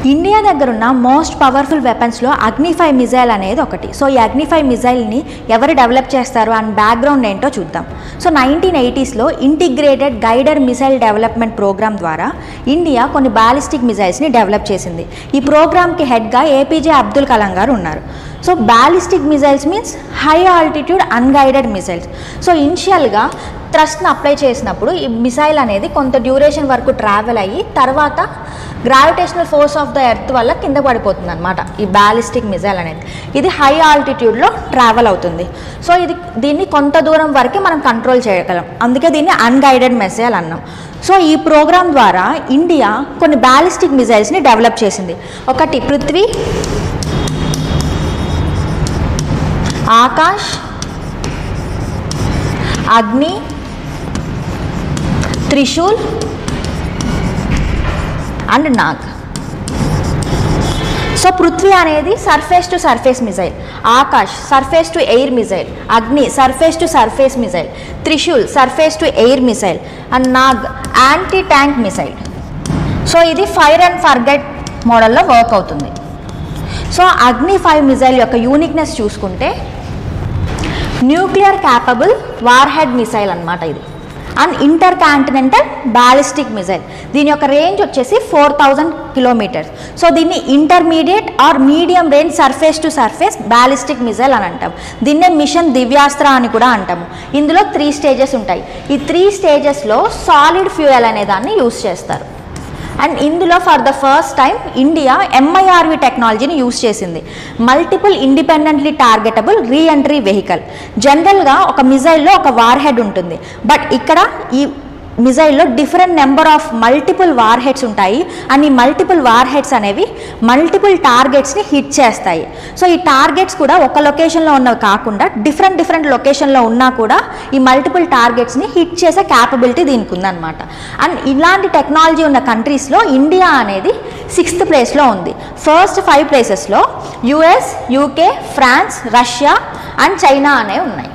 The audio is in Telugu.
ఇండియా దగ్గర ఉన్న మోస్ట్ పవర్ఫుల్ వెపన్స్లో అగ్ని-5 మిజైల్ అనేది ఒకటి. సో ఈ అగ్ని-5 మిజైల్ని ఎవరు డెవలప్ చేస్తారు అండ్ బ్యాక్గ్రౌండ్ ఏంటో చూద్దాం. సో 1980స్లో integrated guided missile development programme ద్వారా ఇండియా కొన్ని బాలిస్టిక్ మిజైల్స్ని డెవలప్ చేసింది. ఈ ప్రోగ్రామ్కి హెడ్గా ఏపీజే అబ్దుల్ కలాం గారు ఉన్నారు. So ballistic missiles means high altitude unguided missiles. So ఇనిషియల్గా థ్రస్ట్ని అప్లై చేసినప్పుడు ఈ మిసైల్ అనేది కొంత డ్యూరేషన్ వరకు ట్రావెల్ అయ్యి తర్వాత gravitational force of the earth వల్ల కింద పడిపోతుంది అనమాట ఈ బాలిస్టిక్ మిజైల్ అనేది. ఇది హై ఆల్టిట్యూడ్లో ట్రావెల్ అవుతుంది. సో దీన్ని కొంత దూరం వరకు మనం కంట్రోల్ చేయగలం, అందుకే దీన్ని అన్గైడెడ్ మిసైల్ అన్నాం. సో ఈ ప్రోగ్రామ్ ద్వారా ఇండియా కొన్ని బాలిస్టిక్ మిజైల్స్ని డెవలప్ చేసింది. ఒకటి పృథ్వీ, ఆకాష్, అగ్ని, త్రిశూల్ అండ్ నాగ్. సో పృథ్వీ అనేది surface to surface missile, Akash surface to air missile, Agni surface to surface missile, Trishul surface to air missile and Nag anti tank missile. So ఇది ఫైర్ అండ్ ఫర్గెట్ మోడల్లో వర్క్ అవుతుంది. సో అగ్ని-5 మిజైల్ యొక్క యూనిక్నెస్ చూసుకుంటే nuclear capable war head missile అనమాట ఇది. And inter continental ballistic missile. దీని యొక్క రేంజ్ వచ్చేసి 4000 కిలోమీటర్స్. సో దీన్ని intermediate or medium range surface to surface ballistic missile అని అంటాం. దీన్నే మిషన్ దివ్యాస్త్ర అని కూడా అంటాము. ఇందులో 3 స్టేజెస్ ఉంటాయి. ఈ 3 స్టేజెస్లో సాలిడ్ ఫ్యూయల్ అనే దాన్ని యూస్ చేస్తారు. అండ్ ఇందులో for the first time India MIRV టెక్నాలజీని యూజ్ చేసింది, multiple independently targetable reentry vehicle. జనరల్గా ఒక మిజైల్లో ఒక వార్ హెడ్ ఉంటుంది, బట్ ఇక్కడ ఈ మిజైల్లో different number of multiple warheads ఉంటాయి. అండ్ ఈ మల్టిపుల్ వార్ హెడ్స్ అనేవి మల్టిపుల్ టార్గెట్స్ని హిట్ చేస్తాయి. సో ఈ టార్గెట్స్ కూడా ఒక లొకేషన్లో ఉన్నవి కాకుండా డిఫరెంట్ లొకేషన్లో ఉన్నా కూడా ఈ మల్టిపుల్ టార్గెట్స్ని హిట్ చేసే క్యాపబిలిటీ దీనికి ఉందన్నమాట. అండ్ ఇలాంటి టెక్నాలజీ ఉన్న కంట్రీస్లో ఇండియా అనేది 6th ప్లేస్లో ఉంది. ఫస్ట్ 5 ప్లేసెస్లో US, UK, France, Russia and China అనేవి ఉన్నాయి.